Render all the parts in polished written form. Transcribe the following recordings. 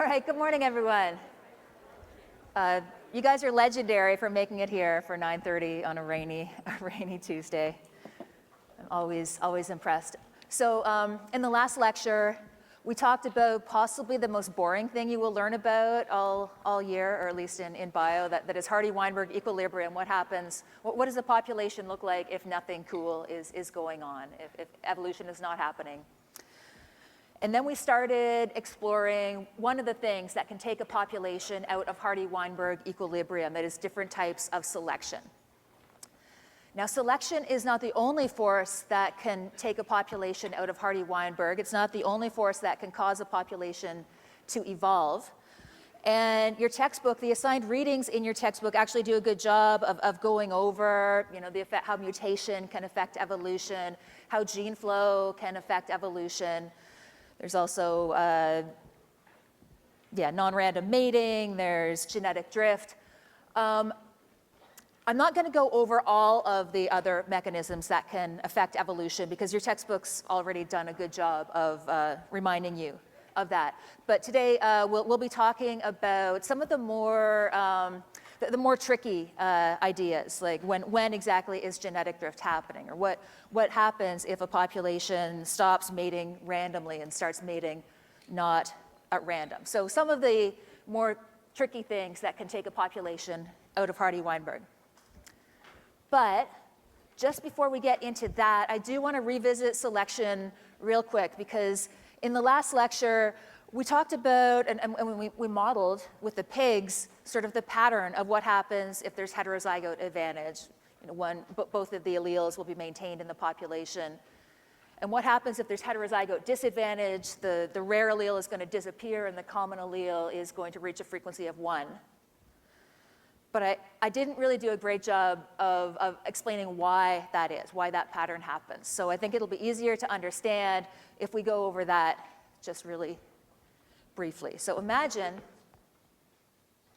right, good morning, everyone. You guys are legendary for making it here for 9:30 on a rainy Tuesday. I'm always impressed. So in the last lecture, we talked about possibly the most boring thing you will learn about all year, or at least in bio, that is Hardy-Weinberg equilibrium. What happens, what does the population look like if nothing cool is going on, if evolution is not happening? And then we started exploring one of the things that can take a population out of Hardy-Weinberg equilibrium, that is different types of selection. Now, selection is not the only force that can take a population out of Hardy-Weinberg. It's not the only force that can cause a population to evolve. And your textbook, the assigned readings in your textbook actually do a good job of going over, the effect, how mutation can affect evolution, how gene flow can affect evolution. There's also, non-random mating, there's genetic drift. I'm not going to go over all of the other mechanisms that can affect evolution because your textbook's already done a good job of reminding you of that. But today we'll be talking about some of the more tricky ideas, like when exactly is genetic drift happening, or what happens if a population stops mating randomly and starts mating not at random. So some of the more tricky things that can take a population out of Hardy-Weinberg. But just before we get into that, I do want to revisit selection real quick, because in the last lecture, we talked about, and we modeled with the pigs, sort of the pattern of what happens if there's heterozygote advantage. Both of the alleles will be maintained in the population. And what happens if there's heterozygote disadvantage? The rare allele is going to disappear and the common allele is going to reach a frequency of 1. But I didn't really do a great job of explaining why that is, why that pattern happens. So I think it'll be easier to understand if we go over that just really briefly. So imagine,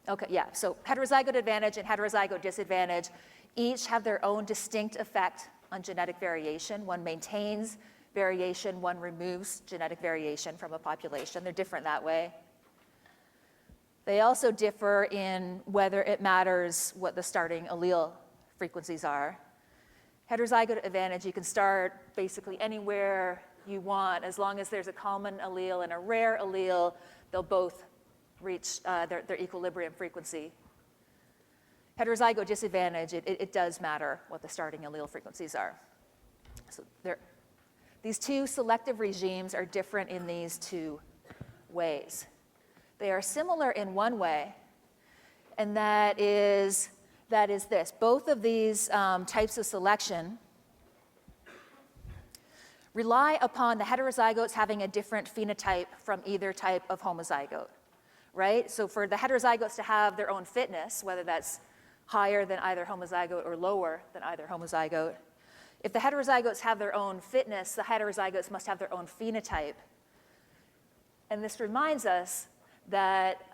so heterozygote advantage and heterozygote disadvantage each have their own distinct effect on genetic variation. One maintains variation, one removes genetic variation from a population. They're different that way. They also differ in whether it matters what the starting allele frequencies are. Heterozygote advantage, you can start basically anywhere you want. As long as there's a common allele and a rare allele, they'll both reach their equilibrium frequency. Heterozygote disadvantage, it does matter what the starting allele frequencies are. So these two selective regimes are different in these two ways. They are similar in one way, and that is this. Both of these types of selection rely upon the heterozygotes having a different phenotype from either type of homozygote, right? So for the heterozygotes to have their own fitness, whether that's higher than either homozygote or lower than either homozygote, if the heterozygotes have their own fitness, the heterozygotes must have their own phenotype. And this reminds us that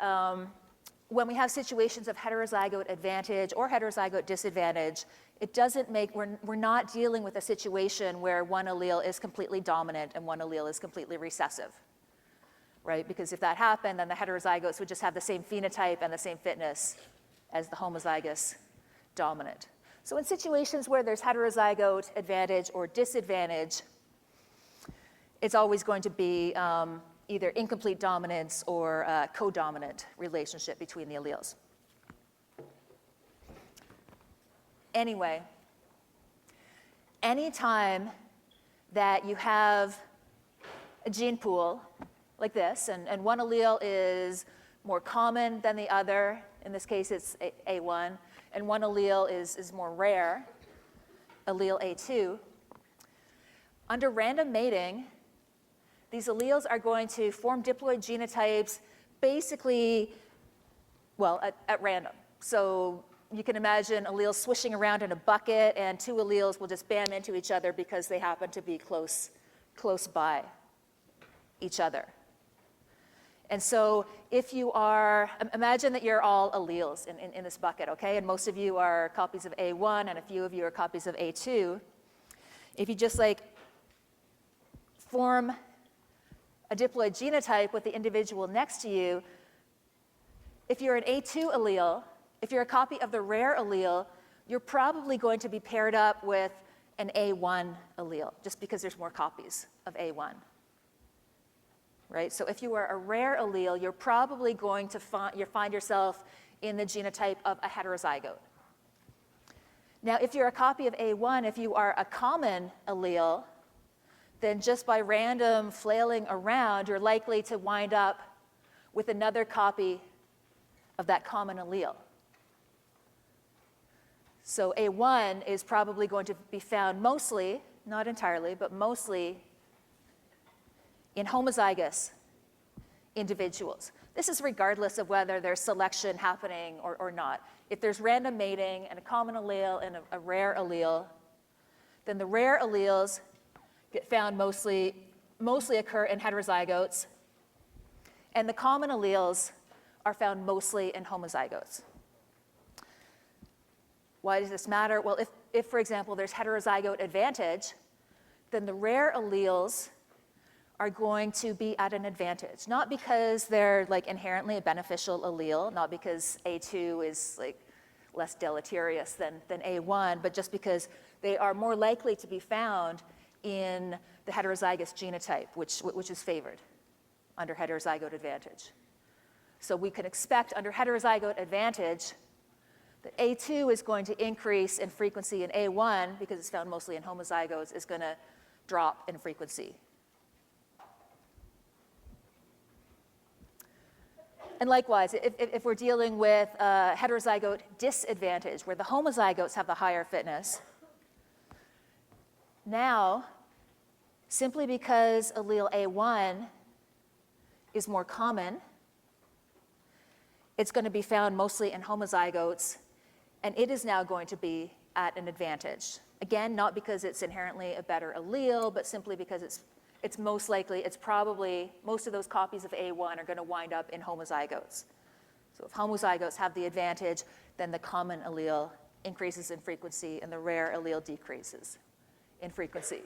when we have situations of heterozygote advantage or heterozygote disadvantage, it doesn't make, we're not dealing with a situation where one allele is completely dominant and one allele is completely recessive, right? Because if that happened, then the heterozygotes would just have the same phenotype and the same fitness as the homozygous dominant. So in situations where there's heterozygote advantage or disadvantage, it's always going to be either incomplete dominance or codominant relationship between the alleles. Anyway, anytime that you have a gene pool like this, and one allele is more common than the other, in this case it's A1, and one allele is more rare, allele A2, under random mating, these alleles are going to form diploid genotypes basically, at random. So you can imagine alleles swishing around in a bucket, and two alleles will just bam into each other because they happen to be close by each other. And so if you are, imagine that you're all alleles in this bucket, okay? And most of you are copies of A1 and a few of you are copies of A2. If you just form a diploid genotype with the individual next to you, If you're an A2 allele, if you're a copy of the rare allele, you're probably going to be paired up with an A1 allele, just because there's more copies of A1. Right? So if you are a rare allele, you're probably going to find yourself in the genotype of a heterozygote. Now, if you're a copy of A1, if you are a common allele, then just by random flailing around, you're likely to wind up with another copy of that common allele. So A1 is probably going to be found mostly, not entirely, but mostly in homozygous individuals. This is regardless of whether there's selection happening or not. If there's random mating and a common allele and a rare allele, then the rare alleles get found mostly occur in heterozygotes, and the common alleles are found mostly in homozygotes. Why does this matter? Well, if for example, there's heterozygote advantage, then the rare alleles are going to be at an advantage. Not because they're like inherently a beneficial allele, not because A2 is like less deleterious than A1, but just because they are more likely to be found in the heterozygous genotype, which is favored under heterozygote advantage. So we can expect under heterozygote advantage that A2 is going to increase in frequency, and A1, because it's found mostly in homozygotes, is going to drop in frequency. And likewise, if we're dealing with a heterozygote disadvantage, where the homozygotes have the higher fitness, now, simply because allele A1 is more common, it's going to be found mostly in homozygotes, and it is now going to be at an advantage. Again, not because it's inherently a better allele, but simply because it's most likely, it's probably, most of those copies of A1 are going to wind up in homozygotes. So if homozygotes have the advantage, then the common allele increases in frequency and the rare allele decreases in frequency.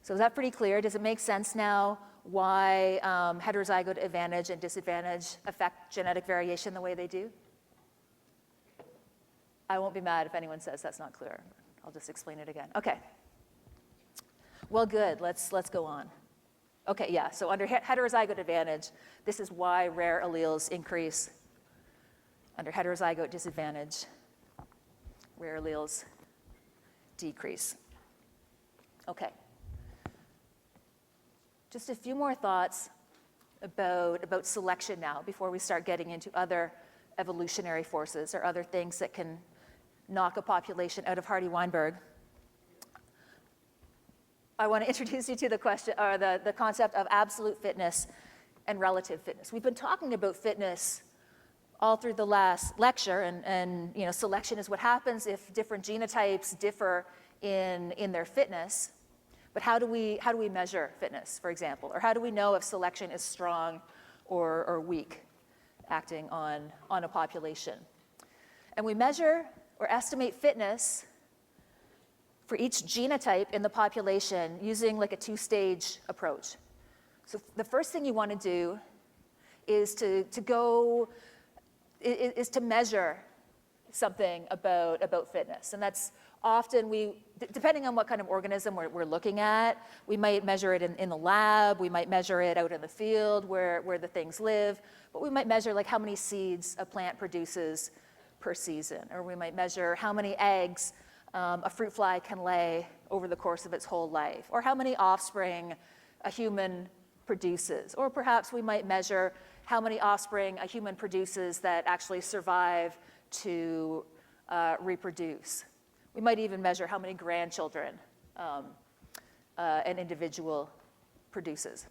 So is that pretty clear? Does it make sense now why heterozygote advantage and disadvantage affect genetic variation the way they do? I won't be mad if anyone says that's not clear. I'll just explain it again. Okay. Well, good. Let's go on. Okay, yeah. So under heterozygote advantage, this is why rare alleles increase. Under heterozygote disadvantage, rare alleles decrease. Okay. Just a few more thoughts about selection now before we start getting into other evolutionary forces or other things that can knock a population out of Hardy-Weinberg. I want to introduce you to the question, or the concept of absolute fitness and relative fitness. We've been talking about fitness all through the last lecture, and you know, selection is what happens if different genotypes differ in their fitness. But how do we measure fitness, for example? Or how do we know if selection is strong or weak acting on a population? And we measure or estimate fitness for each genotype in the population using like a two-stage approach. So the first thing you want to do is to measure something about fitness. And that's often depending on what kind of organism we're looking at, we might measure it in the lab, we might measure it out in the field where the things live, but we might measure like how many seeds a plant produces per season, or we might measure how many eggs a fruit fly can lay over the course of its whole life, or how many offspring a human produces, or perhaps we might measure how many offspring a human produces that actually survive to reproduce. We might even measure how many grandchildren an individual produces.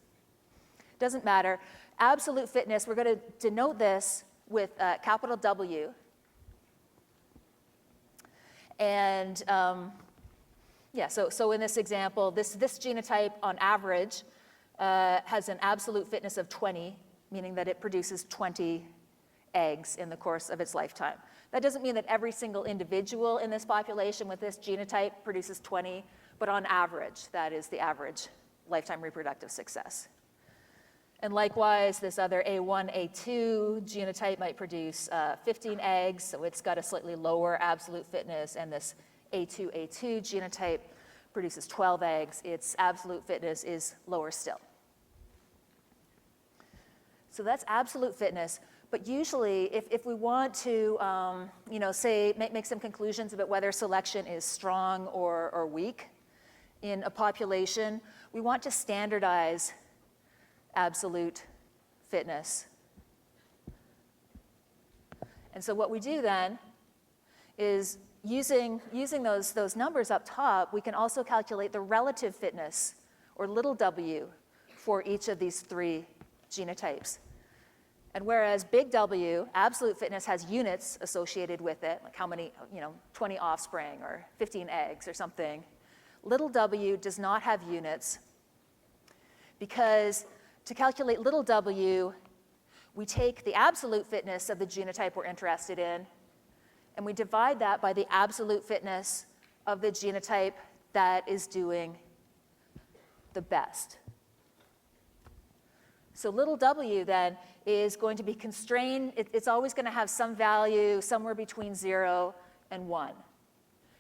Doesn't matter. Absolute fitness, we're going to denote this with capital W. And yeah, so in this example, this genotype on average has an absolute fitness of 20, meaning that it produces 20 eggs in the course of its lifetime. That doesn't mean that every single individual in this population with this genotype produces 20, but on average, that is the average lifetime reproductive success. And likewise, this other A1, A2 genotype might produce 15 eggs, so it's got a slightly lower absolute fitness, and this A2, A2 genotype produces 12 eggs. Its absolute fitness is lower still. So that's absolute fitness. But usually, if we want to, say, make some conclusions about whether selection is strong or weak in a population, we want to standardize absolute fitness. And so what we do then is using those numbers up top, we can also calculate the relative fitness, or little w, for each of these three genotypes. And whereas big W, absolute fitness, has units associated with it, like how many, 20 offspring or 15 eggs or something, little w does not have units, because to calculate little w, we take the absolute fitness of the genotype we're interested in, and we divide that by the absolute fitness of the genotype that is doing the best. So little w then is going to be constrained. It's always going to have some value somewhere between 0 and 1.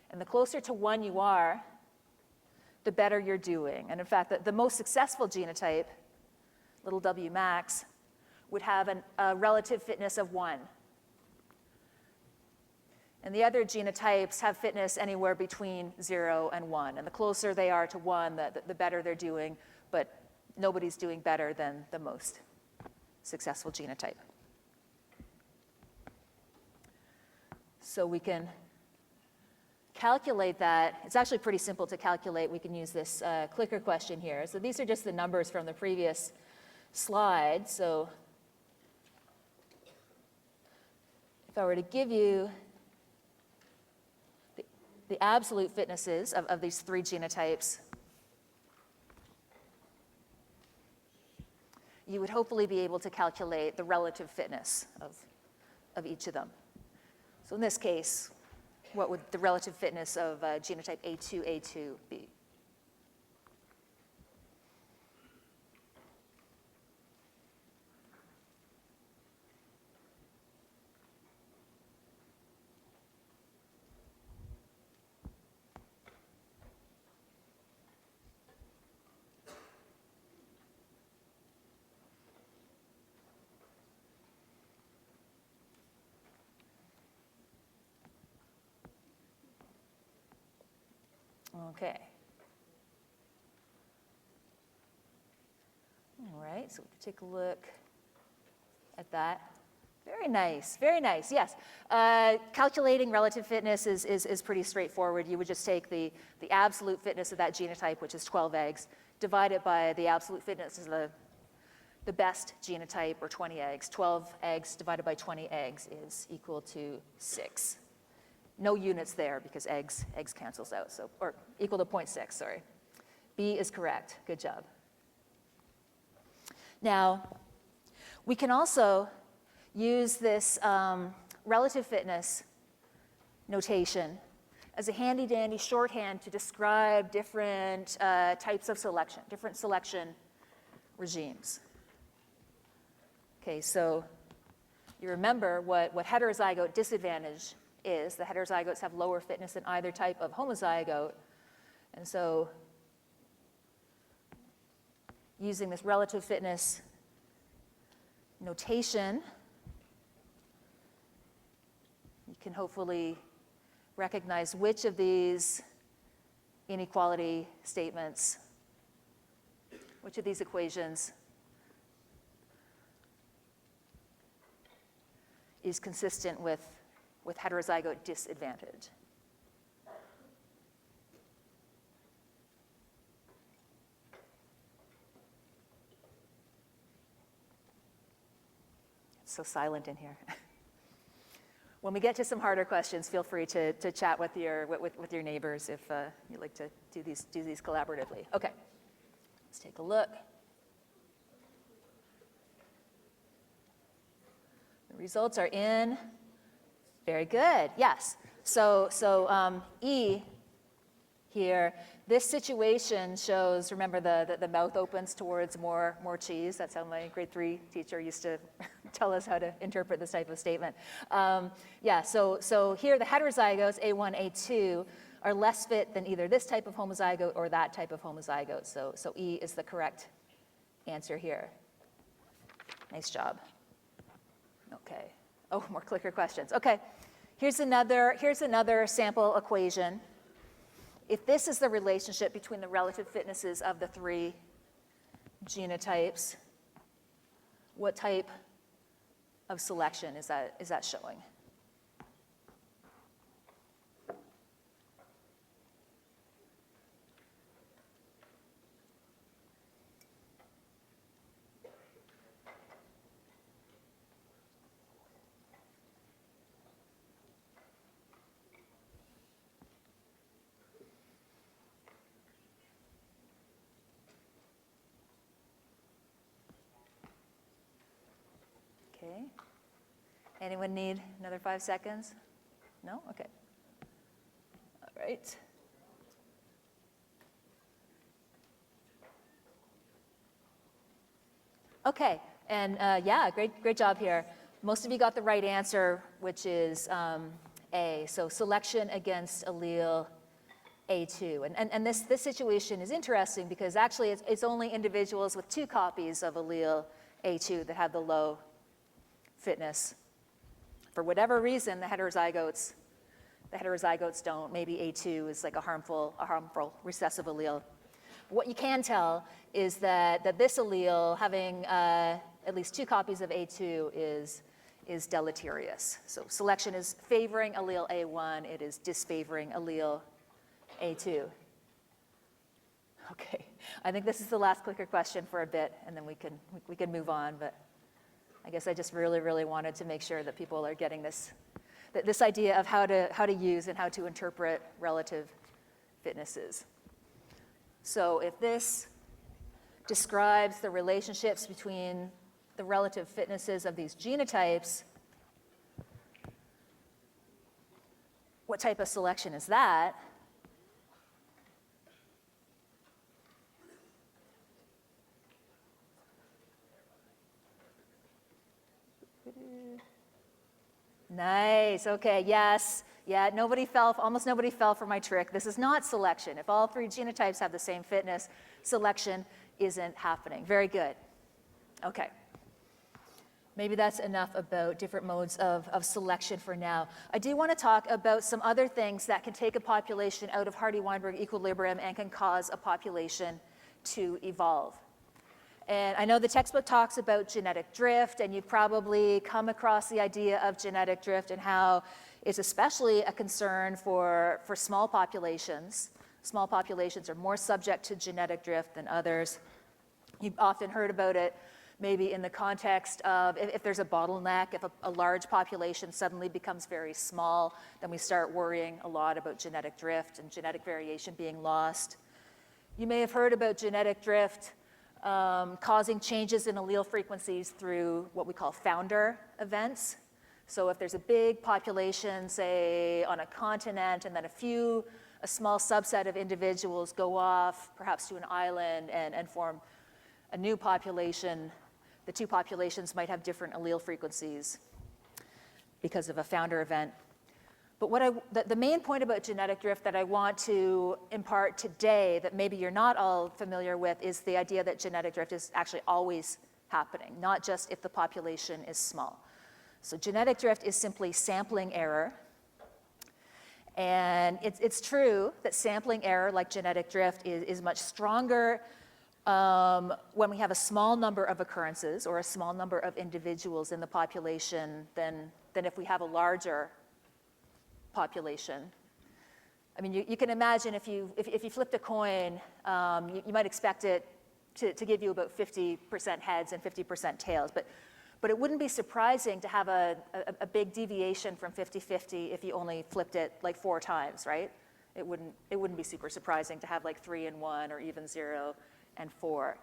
And the closer to 1 you are, the better you're doing. And in fact, the most successful genotype, little w max, would have a relative fitness of 1. And the other genotypes have fitness anywhere between 0 and 1. And the closer they are to 1, the better they're doing, but nobody's doing better than the most successful genotype. So we can calculate that. It's actually pretty simple to calculate. We can use this clicker question here. So these are just the numbers from the previous slide. So if I were to give you the absolute fitnesses of these three genotypes, you would hopefully be able to calculate the relative fitness of each of them. So in this case, what would the relative fitness of genotype A2A2 be? Okay. All right, so we can take a look at that. Very nice, very nice, yes. Calculating relative fitness is pretty straightforward. You would just take the absolute fitness of that genotype, which is 12 eggs, divide it by the absolute fitness of the best genotype, or 20 eggs. 12 eggs divided by 20 eggs is equal to 6. No units there because eggs cancels out, so, or equal to 0.6, sorry. B is correct, good job. Now, we can also use this relative fitness notation as a handy-dandy shorthand to describe different types of selection, different selection regimes. Okay, so you remember what heterozygote disadvantage is. The heterozygotes have lower fitness than either type of homozygote. And so using this relative fitness notation, you can hopefully recognize which of these inequality statements, which of these equations is consistent with heterozygote disadvantage. It's so silent in here. When we get to some harder questions, feel free to chat with your neighbors if you'd like to do these collaboratively. Okay, let's take a look. The results are in. Very good, yes. So E here This situation shows, remember the mouth opens towards more cheese. That's how my grade 3 teacher used to tell us how to interpret this type of statement. Yeah, so here the heterozygotes, A1, A2, are less fit than either this type of homozygote or that type of homozygote. So E is the correct answer here. Nice job. Okay. Oh, more clicker questions. Okay. Here's another sample equation. If this is the relationship between the relative fitnesses of the 3 genotypes, what type of selection is that showing? Okay. Anyone need another 5 seconds? No? Okay. All right. Okay, and yeah, great job here. Most of you got the right answer, which is A, so selection against allele A2. And this situation is interesting because actually it's only individuals with 2 copies of allele A2 that have the low fitness. For whatever reason, the heterozygotes don't. Maybe A2 is like a harmful recessive allele. What you can tell is that this allele, having at least 2 copies of A2, is deleterious. So selection is favoring allele A1, it is disfavoring allele A2. Okay, I think this is the last clicker question for a bit, and then we can move on. But I guess I just really wanted to make sure that people are getting this idea of how to use and how to interpret relative fitnesses. So if this describes the relationships between the relative fitnesses of these genotypes, what type of selection is that? Nice, okay, yes. Yeah, almost nobody fell for my trick. This is not selection. If all 3 genotypes have the same fitness, selection isn't happening. Very good. Okay. Maybe that's enough about different modes of selection for now. I do want to talk about some other things that can take a population out of Hardy-Weinberg equilibrium and can cause a population to evolve. And I know the textbook talks about genetic drift, and you've probably come across the idea of genetic drift and how it's especially a concern for small populations. Small populations are more subject to genetic drift than others. You've often heard about it maybe in the context of if there's a bottleneck, if a large population suddenly becomes very small, then we start worrying a lot about genetic drift and genetic variation being lost. You may have heard about genetic drift causing changes in allele frequencies through what we call founder events. So if there's a big population, say on a continent, and then a small subset of individuals go off, perhaps to an island and form a new population, the 2 populations might have different allele frequencies because of a founder event. But the main point about genetic drift that I want to impart today that maybe you're not all familiar with is the idea that genetic drift is actually always happening, not just if the population is small. So genetic drift is simply sampling error. And it's true that sampling error, like genetic drift, is much stronger when we have a small number of occurrences or a small number of individuals in the population than if we have a larger population. I mean, you can imagine if you flipped a coin, you might expect it to give you about 50% heads and 50% tails, but it wouldn't be surprising to have a big deviation from 50-50 if you only flipped it like 4 times, right? It wouldn't be super surprising to have like 3 and 1 or even 0 and 4.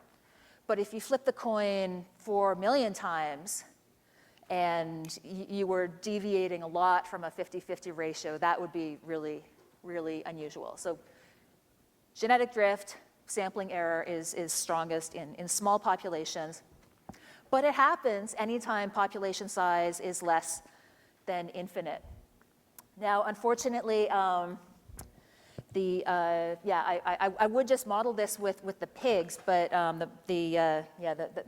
But if you flip the coin 4 million times, and you were deviating a lot from a 50-50 ratio, that would be really, really unusual. So genetic drift, sampling error is strongest in small populations. But it happens anytime population size is less than infinite. Now, unfortunately, I would just model this with the pigs, but the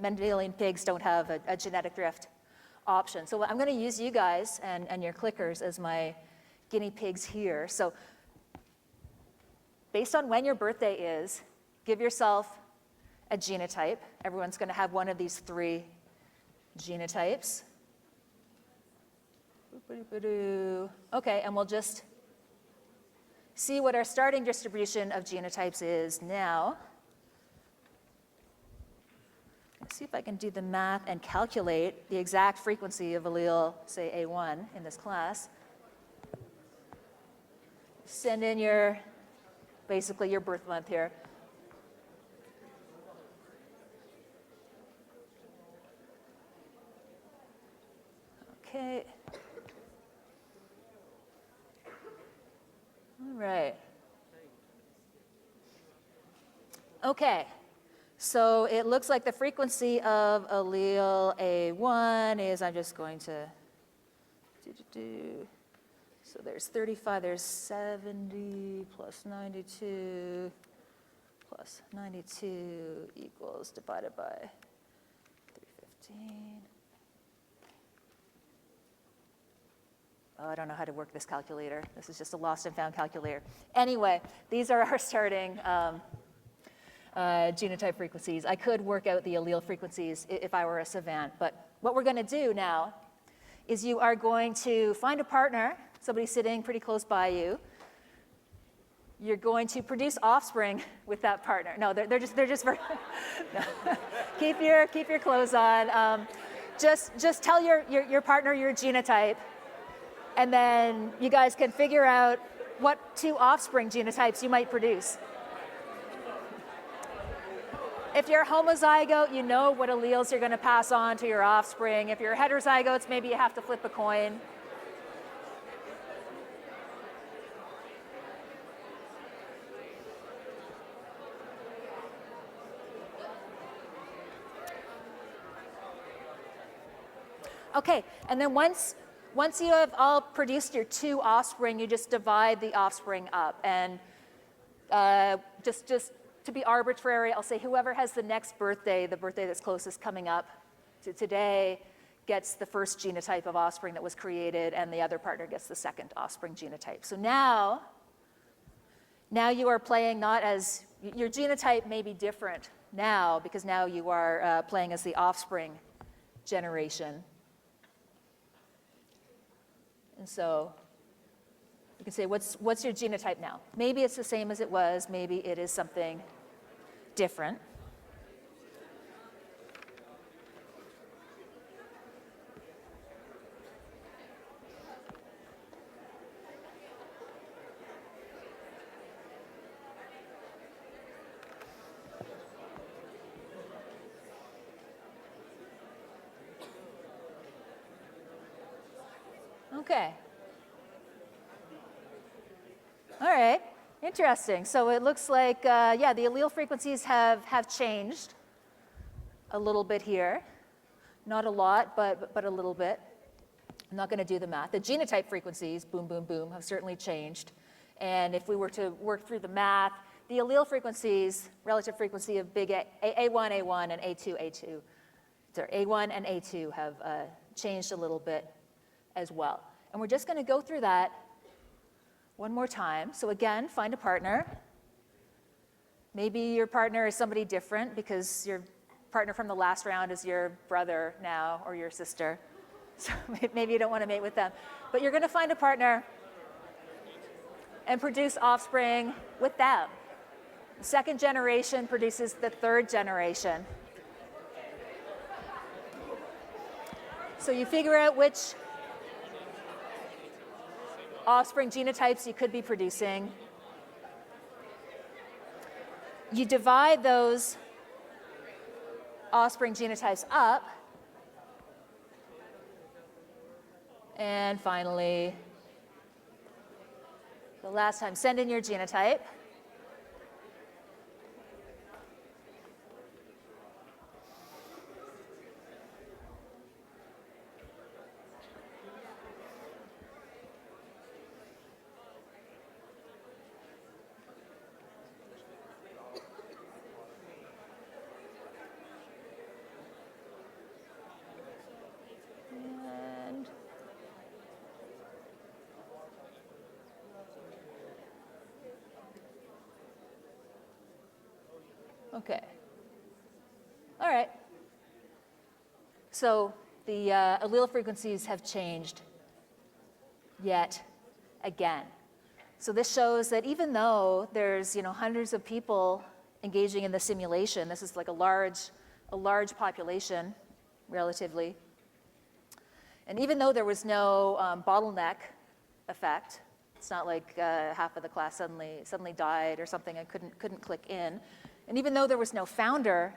Mendelian pigs don't have a genetic drift option. So I'm going to use you guys and your clickers as my guinea pigs here. So based on when your birthday is, give yourself a genotype. Everyone's going to have one of these 3 genotypes. Okay, and we'll just see what our starting distribution of genotypes is now. Let's see if I can do the math and calculate the exact frequency of allele, say A1 in this class. Send in basically your birth month here. Okay. All right. Okay. So it looks like the frequency of allele A1 is, I'm just going to so there's 35, there's 70 plus 92 plus 92 equals divided by 315. Oh, I don't know how to work this calculator. This is just a lost and found calculator. Anyway, these are our starting genotype frequencies. I could work out the allele frequencies if I were a savant, but what we're going to do now is you are going to find a partner, somebody sitting pretty close by you. You're going to produce offspring with that partner. No, they're just no. Keep your clothes on. Just tell your partner your genotype, and then you guys can figure out what 2 offspring genotypes you might produce. If you're homozygote, you know what alleles you're going to pass on to your offspring. If you're heterozygotes, maybe you have to flip a coin. Okay, and then once you have all produced your 2 offspring, you just divide the offspring up. And just to be arbitrary, I'll say whoever has the next birthday, the birthday that's closest coming up to today, gets the first genotype of offspring that was created, and the other partner gets the second offspring genotype. So now you are playing not as, your genotype may be different now, because now you are playing as the offspring generation. And so you can say, what's your genotype now? Maybe it's the same as it was, maybe it is something different. Okay. All right. Interesting. So it looks like, the allele frequencies have changed a little bit here. Not a lot, but a little bit. I'm not going to do the math. The genotype frequencies, boom, boom, boom, have certainly changed. And if we were to work through the math, the allele frequencies, relative frequency of big A1, A1, and A2, A2, so A1 and A2 have changed a little bit as well. And we're just going to go through that one more time. So again, find a partner. Maybe your partner is somebody different because your partner from the last round is your brother now or your sister. So maybe you don't want to mate with them. But you're going to find a partner and produce offspring with them. The second generation produces the third generation. So you figure out which offspring genotypes you could be producing. You divide those offspring genotypes up. And finally, the last time, send in your genotype. Okay. All right. So the allele frequencies have changed yet again. So this shows that even though there's hundreds of people engaging in the simulation, this is like a large population relatively, and even though there was no bottleneck effect, it's not like half of the class suddenly died or something and couldn't click in, and even though there was no founder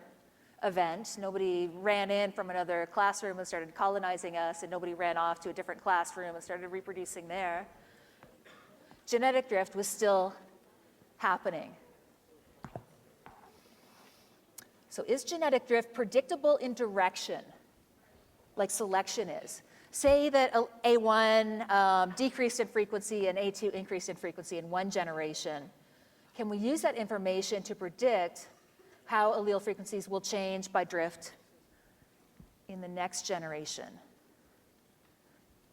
event, nobody ran in from another classroom and started colonizing us, and nobody ran off to a different classroom and started reproducing there, genetic drift was still happening. So is genetic drift predictable in direction, like selection is? Say that A1 decreased in frequency and A2 increased in frequency in one generation. Can we use that information to predict how allele frequencies will change by drift in the next generation?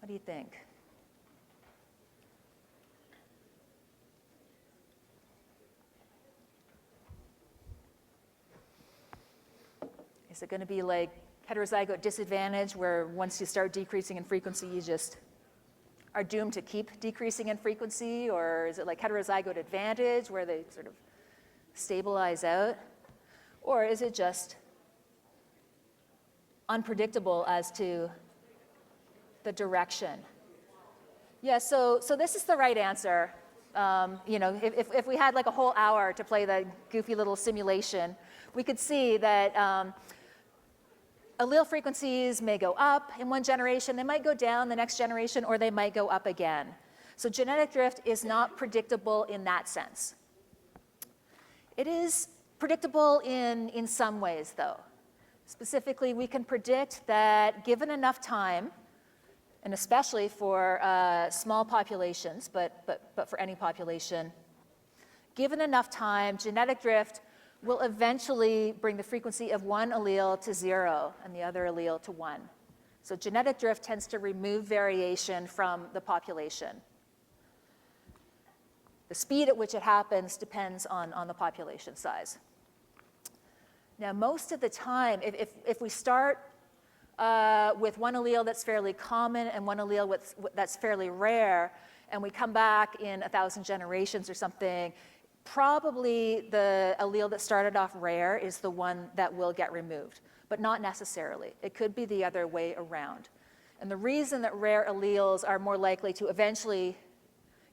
What do you think? Is it going to be like heterozygote disadvantage, where once you start decreasing in frequency, you just are doomed to keep decreasing in frequency? Or is it like heterozygote advantage, where they sort of stabilize out? Or is it just unpredictable as to the direction? Yeah, so this is the right answer. If we had like a whole hour to play the goofy little simulation, we could see that allele frequencies may go up in one generation, they might go down the next generation, or they might go up again. So genetic drift is not predictable in that sense. It is predictable in some ways, though. Specifically, we can predict that given enough time, and especially for small populations, but for any population, given enough time, genetic drift will eventually bring the frequency of one allele to 0 and the other allele to 1. So genetic drift tends to remove variation from the population. The speed at which it happens depends on the population size. Now, most of the time, if we start with one allele that's fairly common and one allele that's fairly rare, and we come back in 1,000 generations or something, probably the allele that started off rare is the one that will get removed, but not necessarily. It could be the other way around. And the reason that rare alleles are more likely to eventually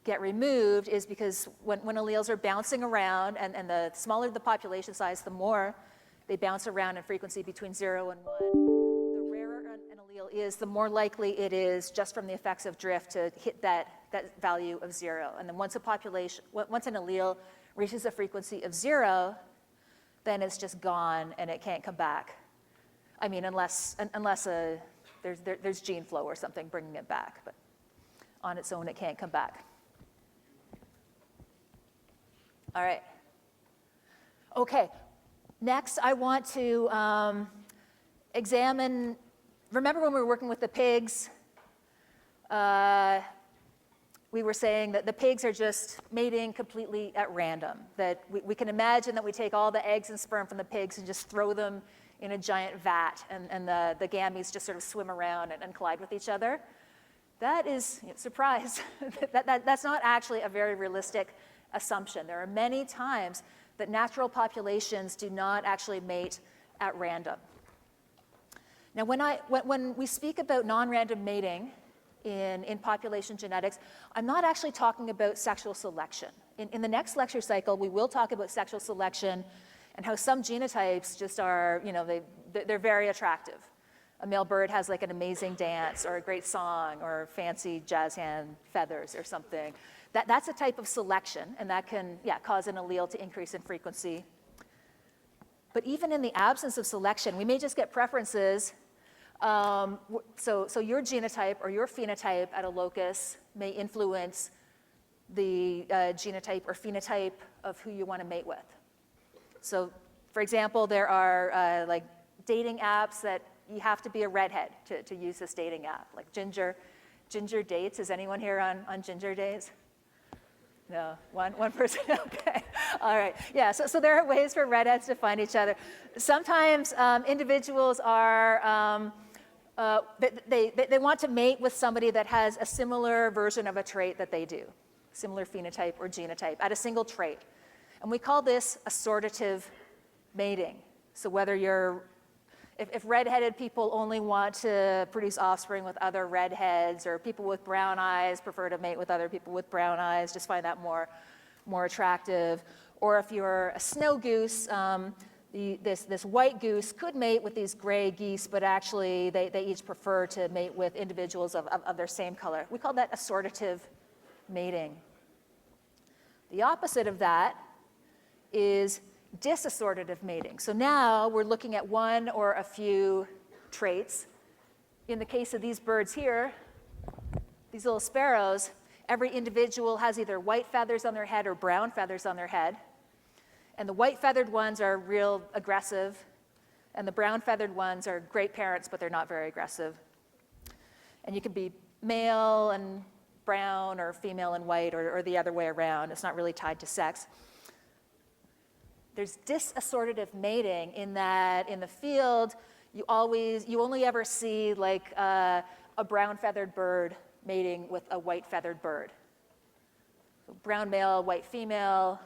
get removed is because when alleles are bouncing around, and the smaller the population size, the more they bounce around in frequency between 0 and 1. The rarer an allele is, the more likely it is, just from the effects of drift, to hit that value of 0. And then once an allele reaches a frequency of 0, then it's just gone and it can't come back. I mean, unless there's gene flow or something bringing it back, but on its own it can't come back. All right. Okay. Next, I want to examine. Remember when we were working with the pigs? We were saying that the pigs are just mating completely at random, that we can imagine that we take all the eggs and sperm from the pigs and just throw them in a giant vat, and the gametes just sort of swim around and collide with each other. That is, surprise, that's not actually a very realistic assumption. There are many times that natural populations do not actually mate at random. Now, when we speak about non-random mating in population genetics, I'm not actually talking about sexual selection. In the next lecture cycle, we will talk about sexual selection and how some genotypes just are, they're very attractive. A male bird has like an amazing dance or a great song or fancy jazz hand feathers or something. That's a type of selection, and that can, cause an allele to increase in frequency. But even in the absence of selection, we may just get preferences. So your genotype or your phenotype at a locus may influence the genotype or phenotype of who you want to mate with. So, for example, there are like dating apps that you have to be a redhead to use this dating app, like Ginger Dates. Is anyone here on Ginger Dates? No, one person, okay. All right, yeah, so there are ways for redheads to find each other. Sometimes individuals are, they want to mate with somebody that has a similar version of a trait that they do, similar phenotype or genotype, at a single trait. And we call this assortative mating. So whether you're, if redheaded people only want to produce offspring with other redheads, or people with brown eyes prefer to mate with other people with brown eyes, just find that more attractive. Or if you're a snow goose, this white goose could mate with these gray geese, but actually they each prefer to mate with individuals of their same color. We call that assortative mating. The opposite of that is disassortative mating. So now we're looking at one or a few traits. In the case of these birds here, these little sparrows, every individual has either white feathers on their head or brown feathers on their head. And the white feathered ones are real aggressive, and the brown feathered ones are great parents, but they're not very aggressive. And you can be male and brown or female and white, or the other way around. It's not really tied to sex. There's disassortative mating in that in the field, you only ever see like a brown feathered bird mating with a white feathered bird. So brown male, white female,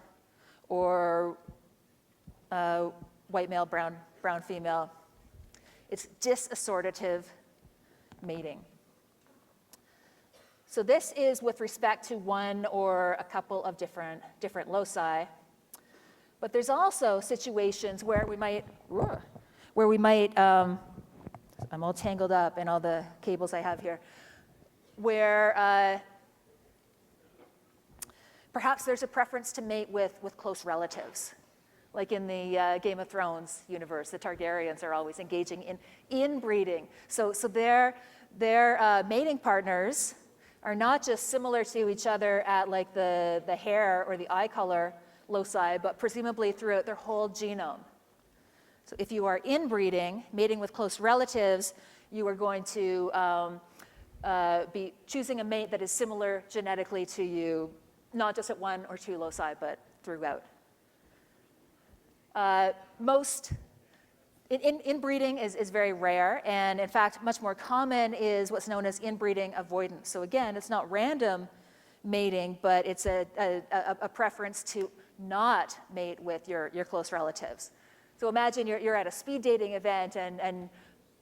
or white male, brown female. It's disassortative mating. So this is with respect to one or a couple of different loci. But there's also situations where we might, I'm all tangled up in all the cables I have here, where perhaps there's a preference to mate with close relatives. Like in the Game of Thrones universe, the Targaryens are always engaging in inbreeding. So their mating partners are not just similar to each other at like the hair or the eye color loci, but presumably throughout their whole genome. So if you are inbreeding, mating with close relatives, you are going to be choosing a mate that is similar genetically to you, not just at one or two loci, but throughout. Inbreeding is very rare, and in fact, much more common is what's known as inbreeding avoidance. So again, it's not random mating, but it's a preference to not mate with your close relatives. So imagine you're at a speed dating event, and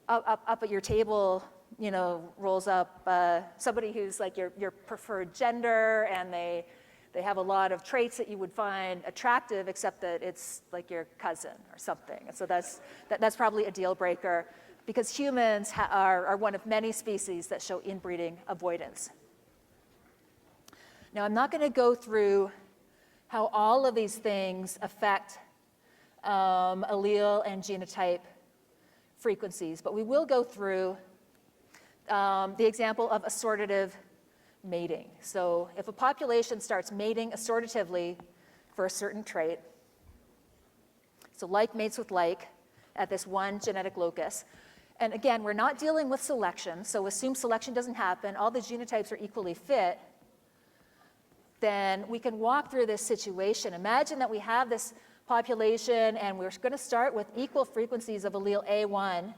up at your table, rolls up somebody who's like your preferred gender, and they have a lot of traits that you would find attractive, except that it's like your cousin or something. And so that's probably a deal breaker, because humans are one of many species that show inbreeding avoidance. Now, I'm not going to go through how all of these things affect allele and genotype frequencies, but we will go through the example of assortative mating. So if a population starts mating assortatively for a certain trait, so like mates with like at this one genetic locus, and again, we're not dealing with selection, so assume selection doesn't happen, all the genotypes are equally fit, then we can walk through this situation. Imagine that we have this population, and we're going to start with equal frequencies of allele A1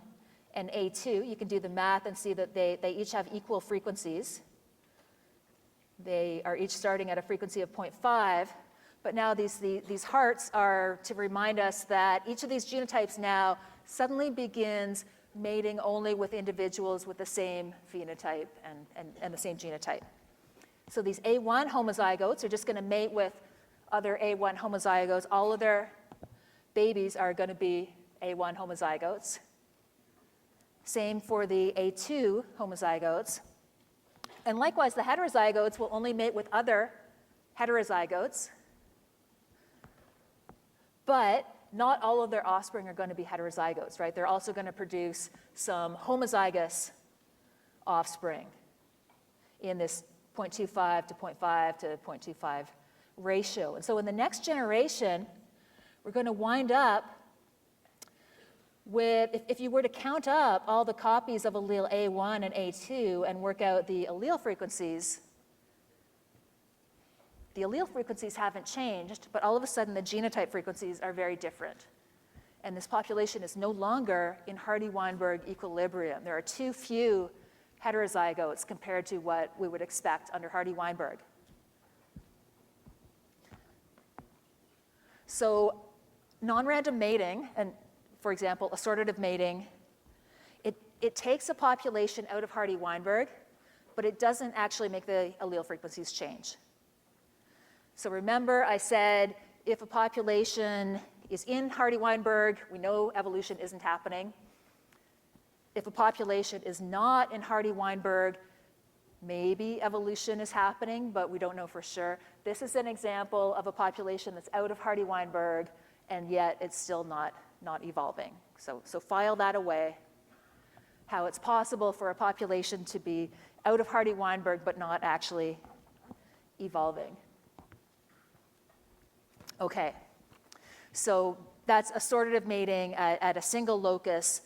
and A2. You can do the math and see that they each have equal frequencies. They are each starting at a frequency of 0.5, but now these hearts are to remind us that each of these genotypes now suddenly begins mating only with individuals with the same phenotype and the same genotype. So these A1 homozygotes are just going to mate with other A1 homozygotes. All of their babies are going to be A1 homozygotes. Same for the A2 homozygotes. And likewise, the heterozygotes will only mate with other heterozygotes. But not all of their offspring are going to be heterozygotes, right? They're also going to produce some homozygous offspring in this 0.25 to 0.5 to 0.25 ratio. And so in the next generation, we're going to wind up with, if you were to count up all the copies of allele A1 and A2 and work out the allele frequencies, the allele frequencies haven't changed, but all of a sudden the genotype frequencies are very different. And this population is no longer in Hardy-Weinberg equilibrium. There are too few heterozygotes compared to what we would expect under Hardy-Weinberg. So non-random mating, and for example, assortative mating, it takes a population out of Hardy-Weinberg, but it doesn't actually make the allele frequencies change. So remember I said if a population is in Hardy-Weinberg, we know evolution isn't happening. If a population is not in Hardy-Weinberg, maybe evolution is happening, but we don't know for sure. This is an example of a population that's out of Hardy-Weinberg, and yet it's still not evolving. So file that away. How it's possible for a population to be out of Hardy-Weinberg but not actually evolving. Okay, so that's assortative mating at a single locus.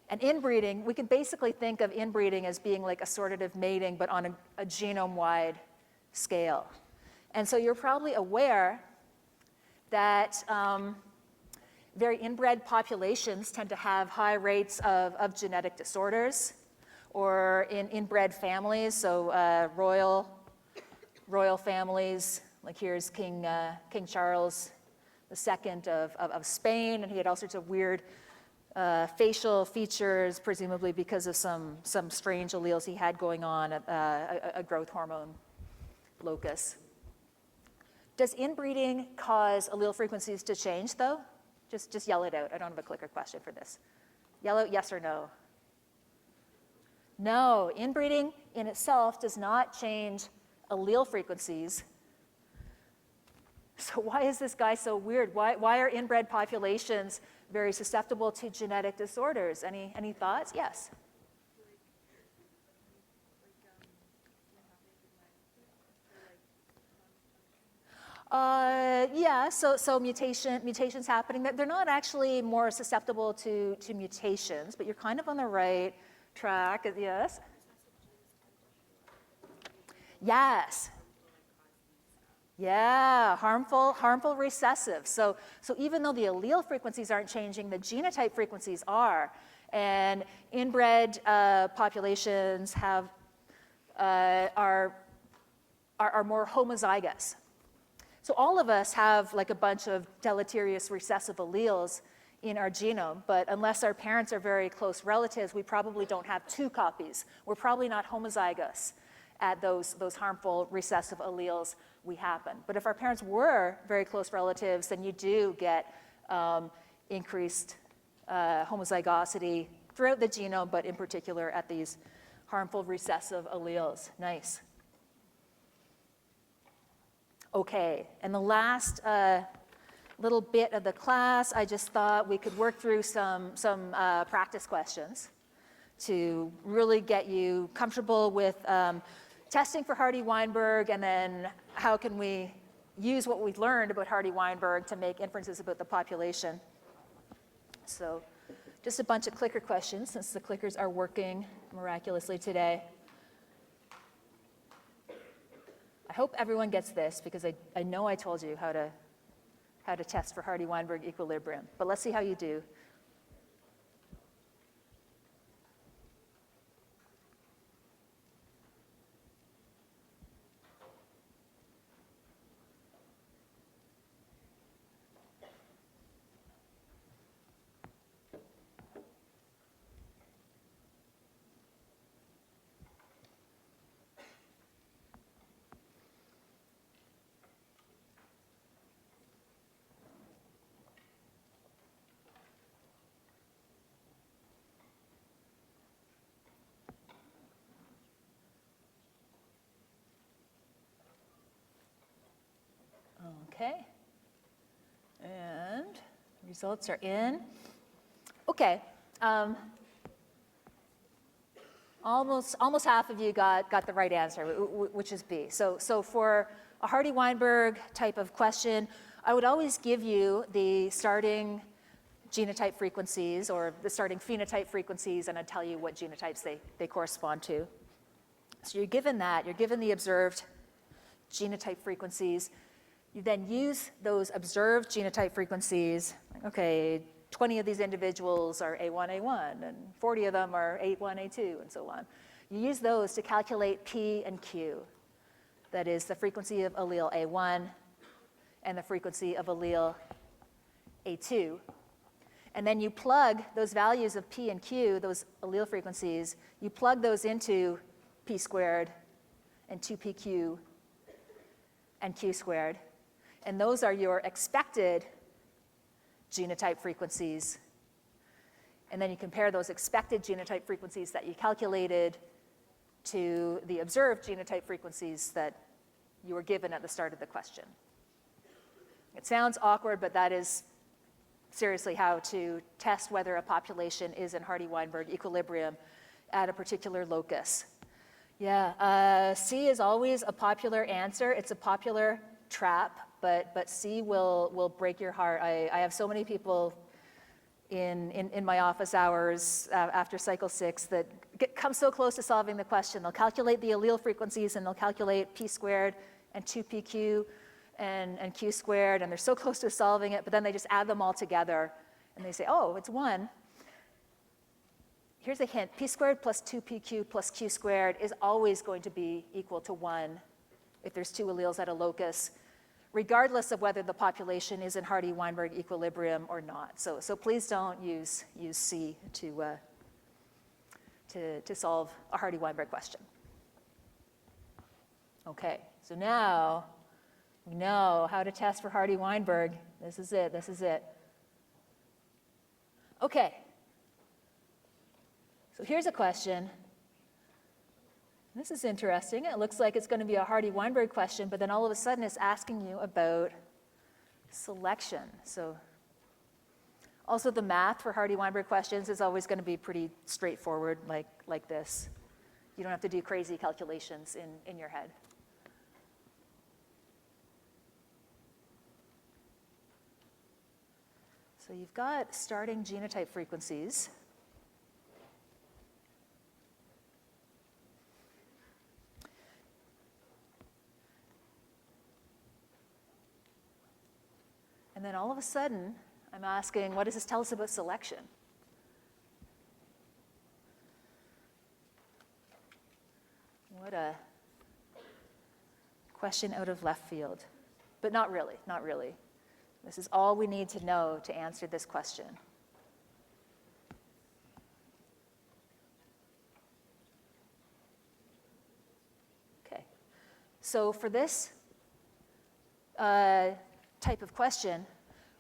And inbreeding, we can basically think of inbreeding as being like assortative mating, but on a genome-wide scale. And so you're probably aware that very inbred populations tend to have high rates of genetic disorders, or in inbred families, so royal families, like here's King Charles II of Spain, and he had all sorts of weird facial features, presumably because of some strange alleles he had going on at a growth hormone locus. Does inbreeding cause allele frequencies to change, though? Just yell it out. I don't have a clicker question for this. Yell out yes or no. No, inbreeding in itself does not change allele frequencies. So why is this guy so weird? Why are inbred populations very susceptible to genetic disorders? Any thoughts? Yes. Yeah, so mutations happening. They're not actually more susceptible to mutations, but you're kind of on the right track. Yes? Yes. Yeah, harmful recessive. So even though the allele frequencies aren't changing, the genotype frequencies are. And inbred populations are more homozygous. So all of us have like a bunch of deleterious recessive alleles in our genome, but unless our parents are very close relatives, we probably don't have two copies. We're probably not homozygous at those harmful recessive alleles we happen. But if our parents were very close relatives, then you do get increased homozygosity throughout the genome, but in particular at these harmful recessive alleles. Nice. Okay, and the last little bit of the class, I just thought we could work through some practice questions to really get you comfortable with testing for Hardy-Weinberg, and then how can we use what we've learned about Hardy-Weinberg to make inferences about the population. So just a bunch of clicker questions, since the clickers are working miraculously today. I hope everyone gets this, because I know I told you how to test for Hardy-Weinberg equilibrium, but let's see how you do. Okay, and results are in. Okay, almost half of you got the right answer, which is B. So for a Hardy-Weinberg type of question, I would always give you the starting genotype frequencies or the starting phenotype frequencies, and I'd tell you what genotypes they correspond to. So you're given that, you're given the observed genotype frequencies. You then use those observed genotype frequencies. Okay, 20 of these individuals are A1, and 40 of them are A1, A2, and so on. You use those to calculate P and Q. That is the frequency of allele A1 and the frequency of allele A2. And then you plug those values of P and Q, those allele frequencies, you plug those into P squared and 2PQ and Q squared. And those are your expected genotype frequencies. And then you compare those expected genotype frequencies that you calculated to the observed genotype frequencies that you were given at the start of the question. It sounds awkward, but that is seriously how to test whether a population is in Hardy-Weinberg equilibrium at a particular locus. Yeah, C is always a popular answer. It's a popular trap, but C will break your heart. I have so many people in my office hours after cycle 6 that come so close to solving the question. They'll calculate the allele frequencies and they'll calculate P squared and 2PQ and Q squared, and they're so close to solving it, but then they just add them all together and they say, oh, it's 1. Here's a hint, P squared plus 2PQ plus Q squared is always going to be equal to 1 if there's 2 alleles at a locus, regardless of whether the population is in Hardy-Weinberg equilibrium or not. So please don't use C to solve a Hardy-Weinberg question. Okay, so now we know how to test for Hardy-Weinberg. This is it. Okay, so here's a question. This is interesting. It looks like it's going to be a Hardy-Weinberg question, but then all of a sudden it's asking you about selection. So also the math for Hardy-Weinberg questions is always going to be pretty straightforward, like this. You don't have to do crazy calculations in your head. So you've got starting genotype frequencies. And then all of a sudden, I'm asking, what does this tell us about selection? What a question out of left field. But not really, not really. This is all we need to know to answer this question. Okay, so for this type of question,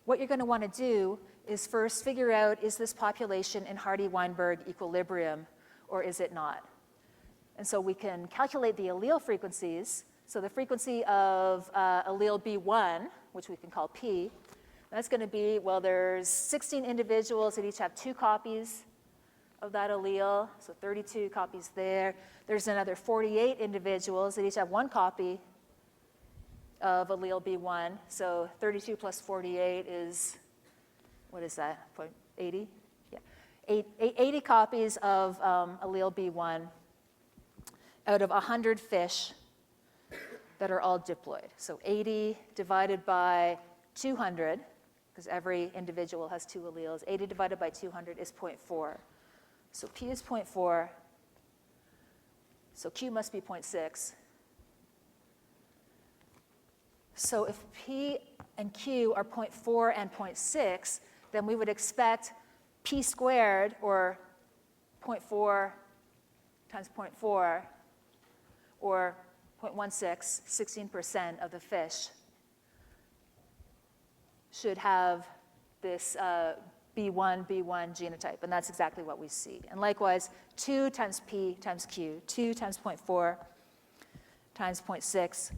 what you're going to want to do is first figure out, is this population in Hardy-Weinberg equilibrium or is it not? And so we can calculate the allele frequencies. So the frequency of allele B1, which we can call P, that's going to be, well, there's 16 individuals that each have 2 copies of that allele, so 32 copies there. There's another 48 individuals that each have 1 copy of allele B1, so 32 plus 48 is, what is that, 80? Yeah, 80 copies of allele B1 out of 100 fish that are all diploid. So 80 divided by 200, because every individual has 2 alleles, 80 divided by 200 is 0.4. So P is 0.4, so Q must be 0.6. So if P and Q are 0.4 and 0.6, then we would expect P squared, or 0.4 times 0.4, or 0.16, 16% of the fish should have this B1 genotype, and that's exactly what we see. And likewise, 2 times P times Q, 2 times 0.4 times 0.6,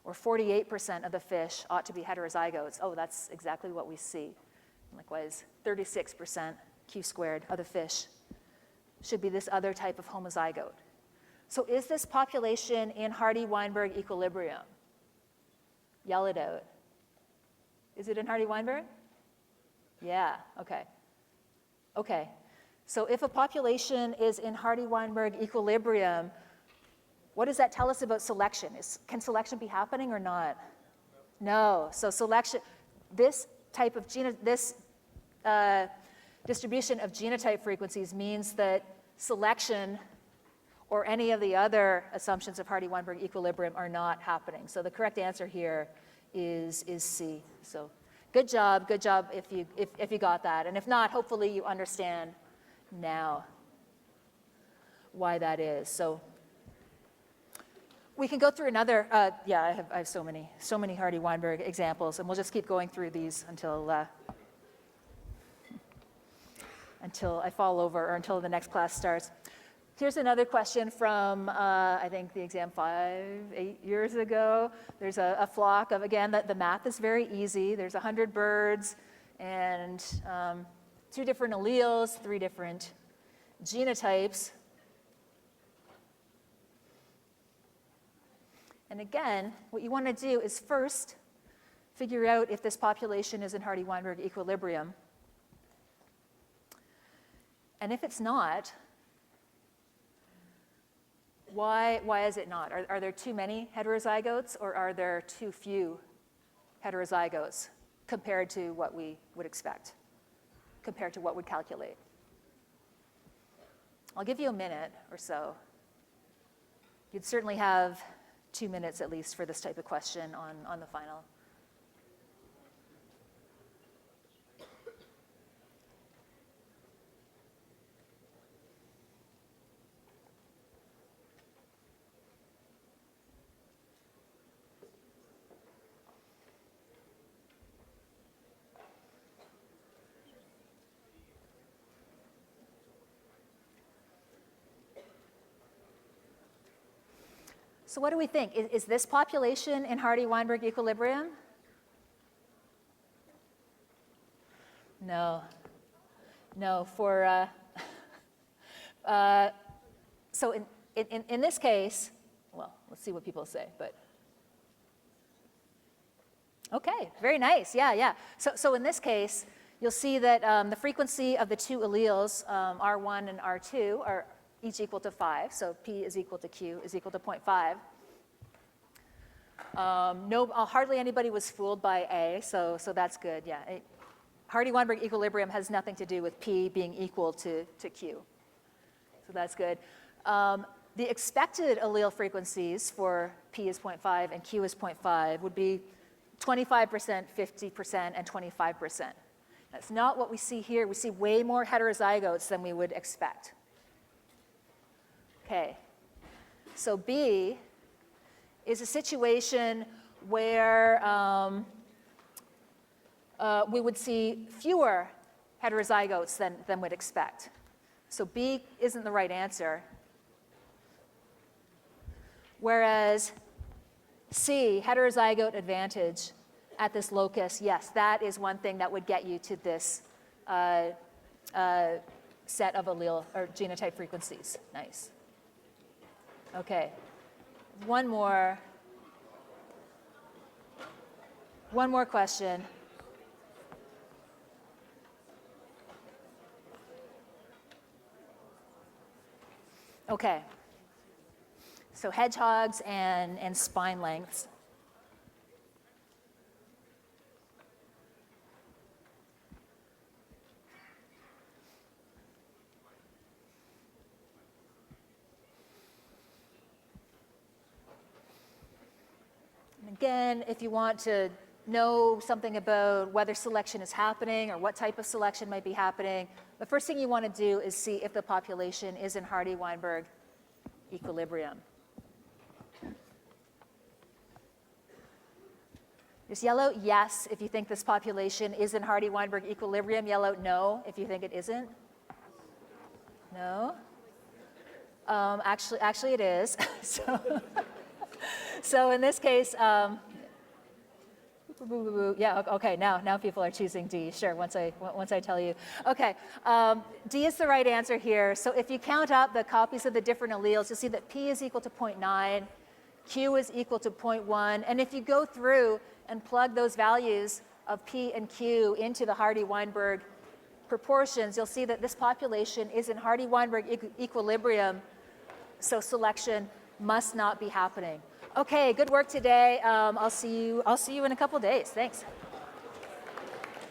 or 48% of the fish ought to be heterozygotes. Oh, that's exactly what we see. Likewise, 36% Q squared of the fish should be this other type of homozygote. So is this population in Hardy-Weinberg equilibrium? Yell it out. Is it in Hardy-Weinberg? Yeah, okay. Okay, so if a population is in Hardy-Weinberg equilibrium, What does that tell us about selection? Can selection be happening or not? No. So selection, this type of distribution of genotype frequencies means that selection or any of the other assumptions of Hardy-Weinberg equilibrium are not happening. So the correct answer here is C. So good job if you got that. And if not, hopefully you understand now why that is. So we can go through another, I have so many Hardy-Weinberg examples, and we'll just keep going through these until I fall over or until the next class starts. Here's another question from, I think the exam 8 years ago. There's a flock of, again, the math is very easy. There's 100 birds and 2 different alleles, 3 different genotypes. And again, what you want to do is first figure out if this population is in Hardy-Weinberg equilibrium. And if it's not, why is it not? Are there too many heterozygotes, or are there too few heterozygotes compared to what we would expect, compared to what we'd calculate? I'll give you a minute or so. You'd certainly have 2 minutes at least for this type of question on the final. So what do we think? Is this population in Hardy-Weinberg equilibrium? No. No, so in this case, well, let's see what people say, but. Okay, very nice, yeah. So in this case, you'll see that the frequency of the 2 alleles, R1 and R2, are each equal to 5, so P is equal to Q is equal to 0.5. Hardly anybody was fooled by A, so that's good, yeah. Hardy-Weinberg equilibrium has nothing to do with P being equal to Q, so that's good. The expected allele frequencies for P is 0.5 and Q is 0.5 would be 25%, 50%, and 25%. That's not what we see here. We see way more heterozygotes than we would expect. Okay, so B is a situation where we would see fewer heterozygotes than we'd expect. So B isn't the right answer. Whereas C, heterozygote advantage at this locus, yes, that is one thing that would get you to this set of allele or genotype frequencies. Nice. Okay, one more question. Okay, so hedgehogs and spine lengths. Again, if you want to know something about whether selection is happening or what type of selection might be happening, the first thing you want to do is see if the population is in Hardy-Weinberg equilibrium. Just yellow, yes, if you think this population is in Hardy-Weinberg equilibrium. Yellow, no, if you think it isn't. No? Actually it is. So in this case, yeah, okay, now people are choosing D, sure, once I tell you. Okay, D is the right answer here. So if you count up the copies of the different alleles, you'll see that P is equal to 0.9, Q is equal to 0.1, and if you go through and plug those values of P and Q into the Hardy-Weinberg proportions, you'll see that this population is in Hardy-Weinberg equilibrium, so selection must not be happening. Okay, good work today. I'll see you in a couple days. Thanks.